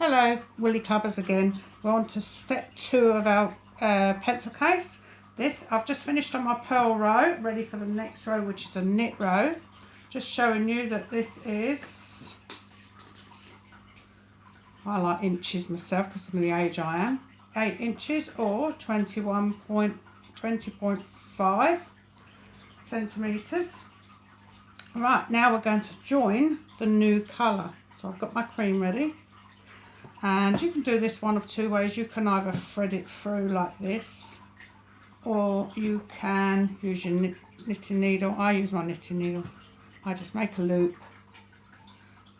Hello, Willy Clubbers again. We're on to step 2 of our pencil case. I've just finished on my purl row, ready for the next row, which is a knit row. Just showing you that this is, I like inches myself because of the age I am, 8 inches or 20.5 centimetres. Right, now we're going to join the new colour. So I've got my cream ready. And you can do this one of two ways. You can either thread it through like this, or you can use your knitting needle. I use my knitting needle. I just make a loop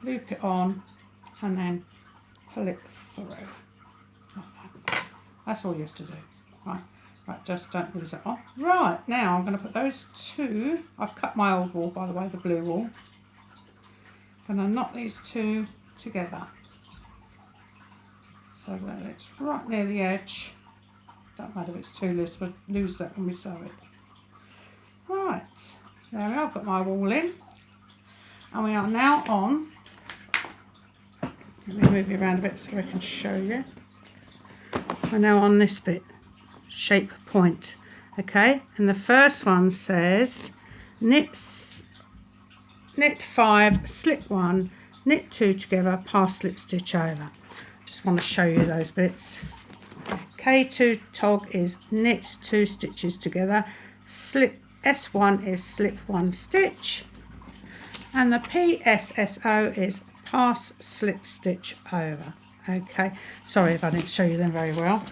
it on, and then pull it through. Like that. That's all you have to do. Right, just don't lose it off. Right, now I'm going to put those two. I've cut my old wool, by the way, the blue wool. I'm going to knot these two together, so that it's right near the edge. Don't matter if it's too loose, we'll lose that when we sew it. Right, there we are, I've got my wool in. And we are now on, let me move you around a bit so I can show you. We're now on this bit, shape point, okay? And the first one says, knit 5, slip 1, knit 2 together, pass slip stitch over. Just want to show you those bits. K2 tog is knit 2 stitches together, slip S1 is slip 1 stitch, and the PSSO is pass slip stitch over. Okay, sorry if I didn't show you them very well.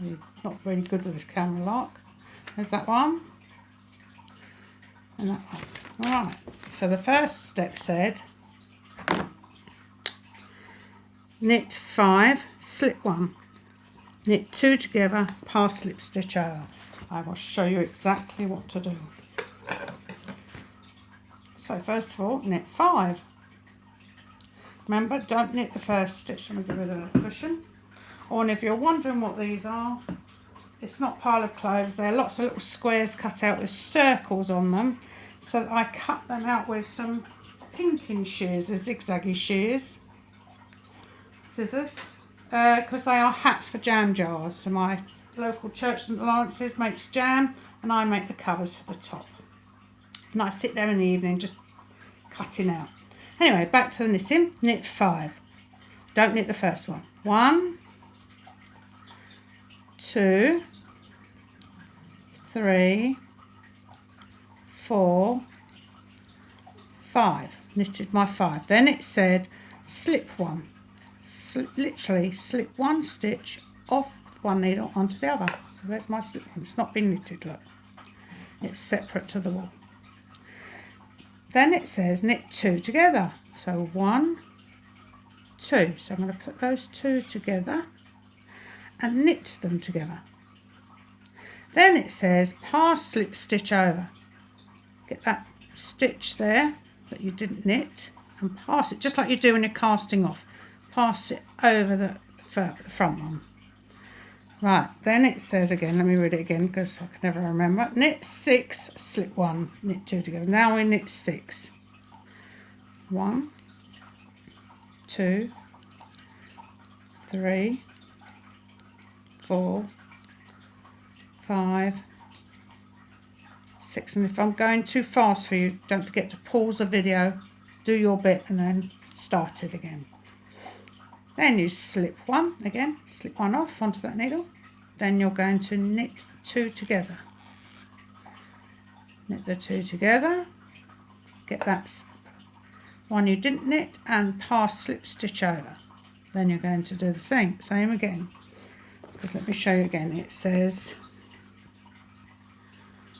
I'm not really good with this camera lock. There's that one and that one. Right, so the first step said knit 5, slip 1, knit 2 together, pass slip stitch over. I will show you exactly what to do. So first of all, knit 5. Remember, don't knit the first stitch. Let me get rid of the cushion. Oh, and if you're wondering what these are, it's not pile of clothes. They're lots of little squares cut out with circles on them. So I cut them out with some pinking shears, the zigzaggy shears. Scissors, because they are hats for jam jars. So my local church, St Lawrence's, makes jam, and I make the covers for the top. And I sit there in the evening just cutting out. Anyway, back to the knitting. Knit 5. Don't knit the first one. 1, 2, 3, 4, 5. Knitted my 5. Then it said slip 1. Literally slip 1 stitch off one needle onto the other. So there's my slip 1. It's not been knitted, look. It's separate to the wool. Then it says knit 2 together. So 1, 2. So I'm going to put those 2 together and knit them together. Then it says pass slip stitch over. Get that stitch there that you didn't knit and pass it, just like you do when you're casting off. Pass it over the front one. Right, then it says again, let me read it again because I can never remember. Knit 6, slip 1, knit 2 together. Now we knit 6. 1, 2, 3, 4, 5, 6. And if I'm going too fast for you, don't forget to pause the video, do your bit, and then start it again. Then you slip 1 again, slip 1 off onto that needle. Then you're going to knit 2 together. Knit the 2 together. Get that one you didn't knit and pass slip stitch over. Then you're going to do the same again. Because let me show you again. It says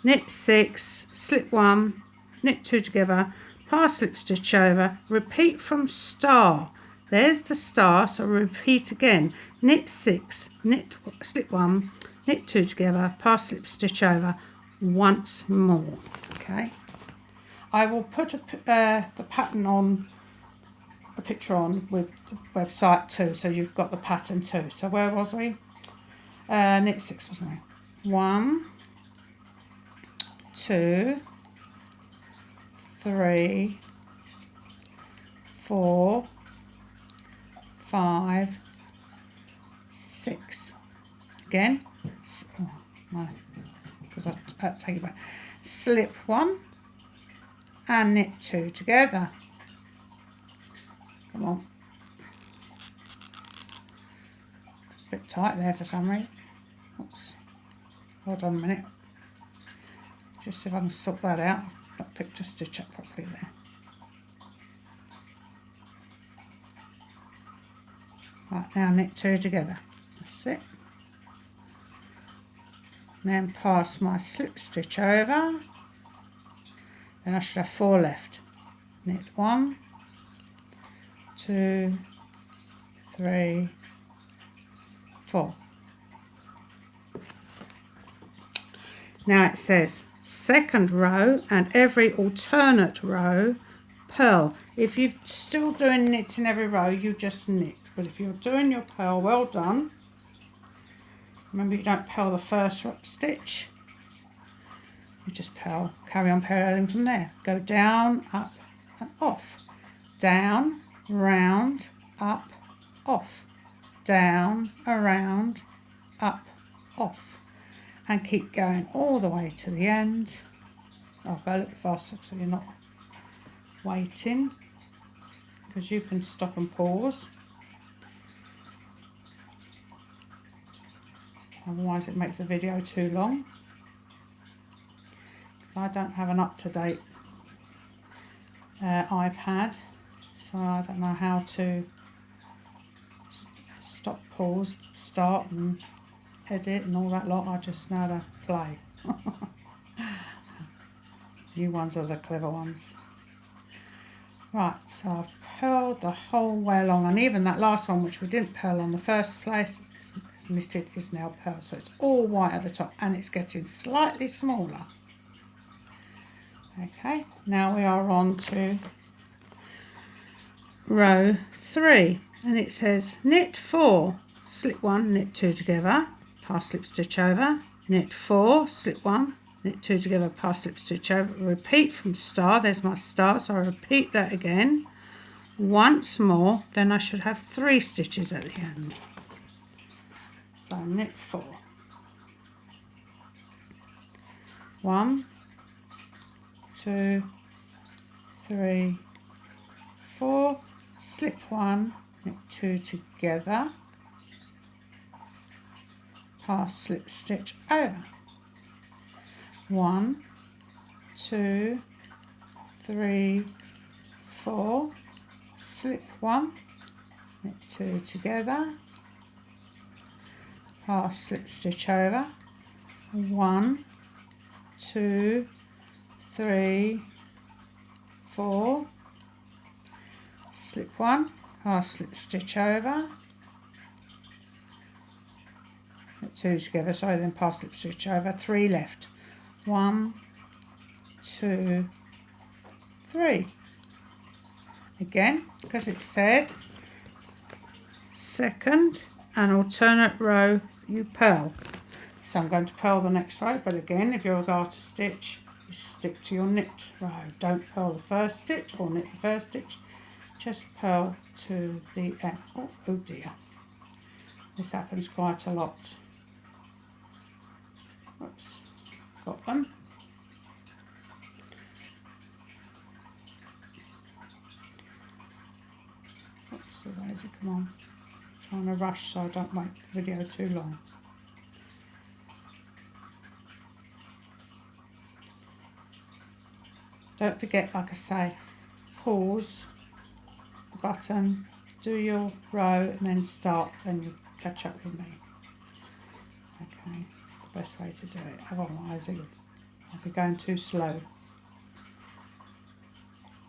knit 6, slip 1, knit 2 together, pass slip stitch over. Repeat from star. There's the star, so repeat again. Knit 6, slip 1, knit 2 together, pass slip stitch over once more. Okay. I will put the pattern on, a picture on with the website too, so you've got the pattern too. So where was we? Knit 6, wasn't we? 1, 2, 3, 4, 5, 6. Again, oh, no, because I take it back. Slip 1 and knit 2 together. Come on. A bit tight there for some reason. Oops. Hold on a minute. Just see if I can sort that out. I've not picked a stitch up properly there. Right, now knit 2 together. That's it. Then pass my slip stitch over. Then I should have 4 left. Knit 1, 2, 3, 4. Now it says second row and every alternate row purl. If you're still doing knits in every row, you just knit. But if you're doing your purl, well done. Remember, you don't purl the first stitch. You just purl, carry on purling from there. Go down, up and off. Down, round, up, off. Down, around, up, off. And keep going all the way to the end. I'll go a little bit faster so you're not waiting, because you can stop and pause. Otherwise it makes the video too long. I don't have an up-to-date iPad, so I don't know how to stop, pause, start and edit and all that lot. I just know how to play. You ones are the clever ones. Right, so I've purled the whole way along, and even that last one, which we didn't purl on the first place, is knitted, is now purled. So it's all white at the top and it's getting slightly smaller. Okay, now we are on to row 3, and it says knit 4, slip 1, knit 2 together, pass slip stitch over, knit 4, slip 1, knit 2 together, pass slip stitch over, repeat from star. There's my star, so I repeat that again once more, then I should have 3 stitches at the end. So knit 4, 1, 2, 3, 4, slip 1, knit 2 together, pass slip stitch over. 1, 2, 3, 4, slip 1, knit 2 together, pass slip stitch over. 1, 2, 3, 4, slip 1, pass slip stitch over, knit 2 together, sorry, then pass slip stitch over, 3 left. 1, 2, 3. Again, because it said second and alternate row you purl. So I'm going to purl the next row, but again, if you're a garter stitch, you stick to your knit row. Don't purl the first stitch or knit the first stitch, just purl to the end. Oh dear, this happens quite a lot. Oops, got them. What's the lazy, come on. I'm trying to rush so I don't make the video too long. Don't forget, like I say, pause the button, do your row and then start, then you catch up with me. Okay, it's the best way to do it, otherwise I'll be going too slow.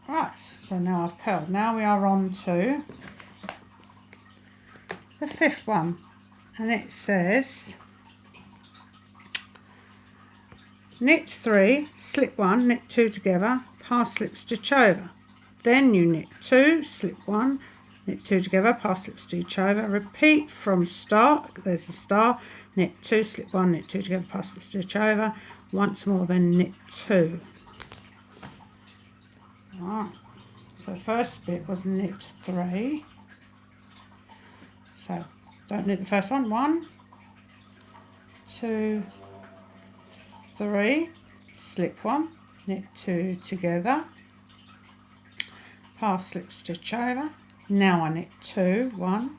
Right, so now I've purled. Now we are on to the 5th one, and it says knit 3, slip 1, knit 2 together, pass slip stitch over. Then you knit 2, slip 1, knit 2 together, pass slip stitch over. Repeat from start, there's the star, knit 2, slip 1, knit 2 together, pass slip stitch over. Once more, then knit 2. Right, so the first bit was knit 3, So don't knit the first one. 1, 2, 3, slip 1, knit 2 together, pass slip stitch over. Now I knit 2, 1,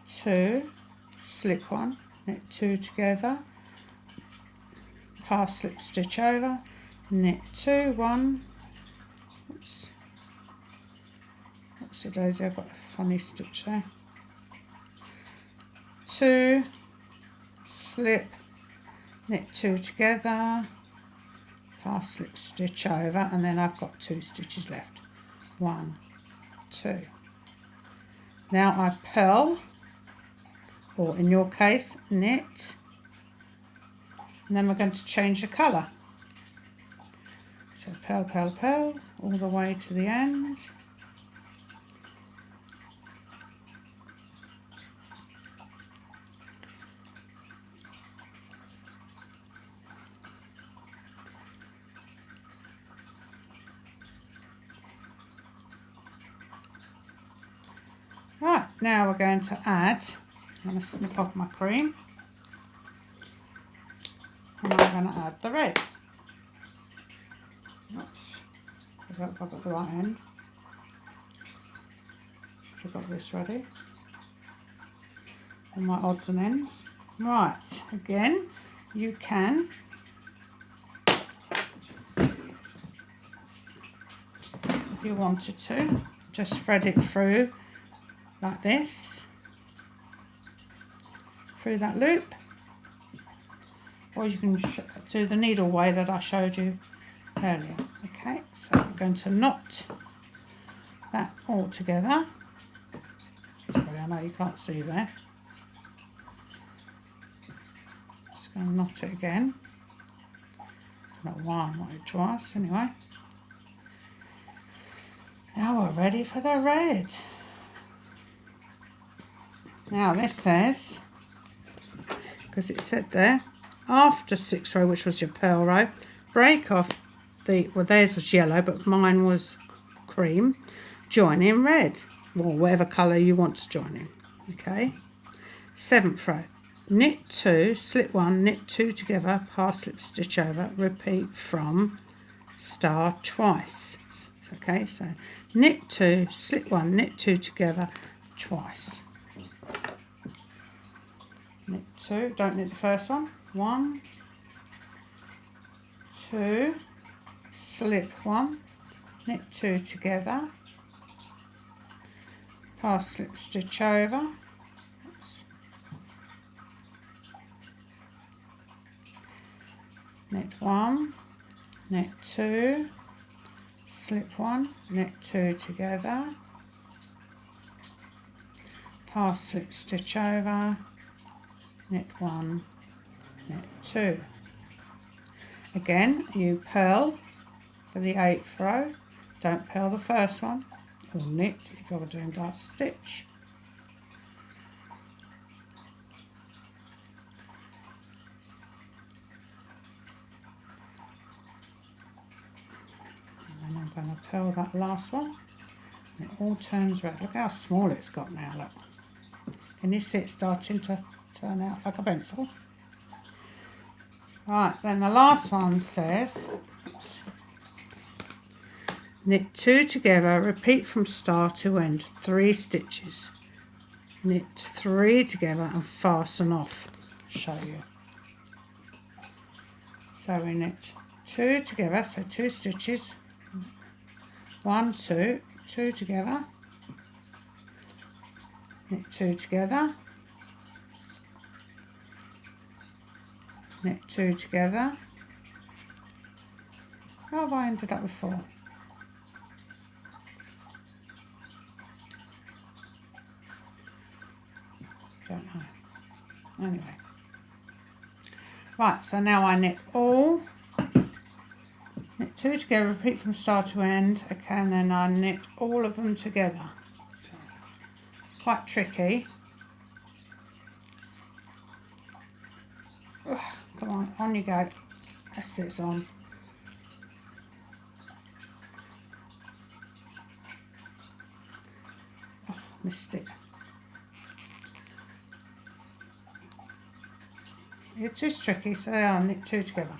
2, slip 1, knit 2 together, pass slip stitch over, knit 2, 1, oops, what's the daisy, I've got a funny stitch there, 2, slip, knit 2 together, pass slip stitch over, and then I've got 2 stitches left. 1, 2. Now I purl, or in your case knit, and then we're going to change the colour. So purl, purl, purl all the way to the end. Right, now we're going to add, I'm going to snip off my cream, and I'm going to add the red. Oops, I hope I've got the right end. Should have got this ready. All my odds and ends. Right, again, you can if you wanted to, just thread it through like this, through that loop, or you can do the needle way that I showed you earlier. Okay, so I'm going to knot that all together. Sorry, I know you can't see there. Just going to knot it again. Not one, not twice, anyway. Now we're ready for the red. Now this says, because it said there, after 6th row, which was your purl row, break off the, well theirs was yellow, but mine was cream, join in red, or whatever colour you want to join in, okay. 7th row, knit 2, slip 1, knit 2 together, pass slip stitch over, repeat from star twice, okay, so knit 2, slip 1, knit 2 together twice. Knit 2, don't knit the first one. 1, 2, slip 1, knit 2 together, pass slip stitch over, knit 1, knit 2, slip 1, knit 2 together, pass slip stitch over, knit 1, knit 2. Again, you purl for the 8th row, don't purl the first one, or knit if you're doing darter stitch. And then I'm going to purl that last one, and it all turns red. Look how small it's got now, look. Can you see it starting to turn out like a pencil? Right, then the last one says, knit 2 together, repeat from start to end, 3 stitches. Knit 3 together and fasten off. I'll show you. So we knit 2 together, so 2 stitches, 1, 2, 2 together, knit 2 together, knit 2 together. How have I ended up with 4? Don't know. Anyway. Right, so now I knit all, knit 2 together, repeat from start to end, okay, and then I knit all of them together. So it's quite tricky. Ugh, come on you go. That's it, it's on. Oh, missed it. It is tricky, so I'll knit two together.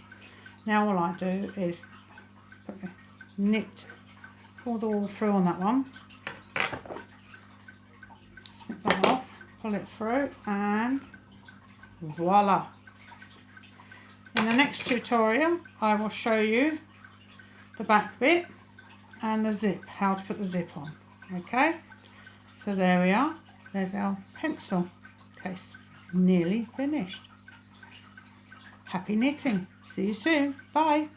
Now all I do is put the knit all the wool through on that one, snip that off, pull it through, and voila. In the next tutorial I will show you the back bit and the zip, how to put the zip on. Okay, so there we are, there's our pencil case, nearly finished. Happy knitting, see you soon, bye.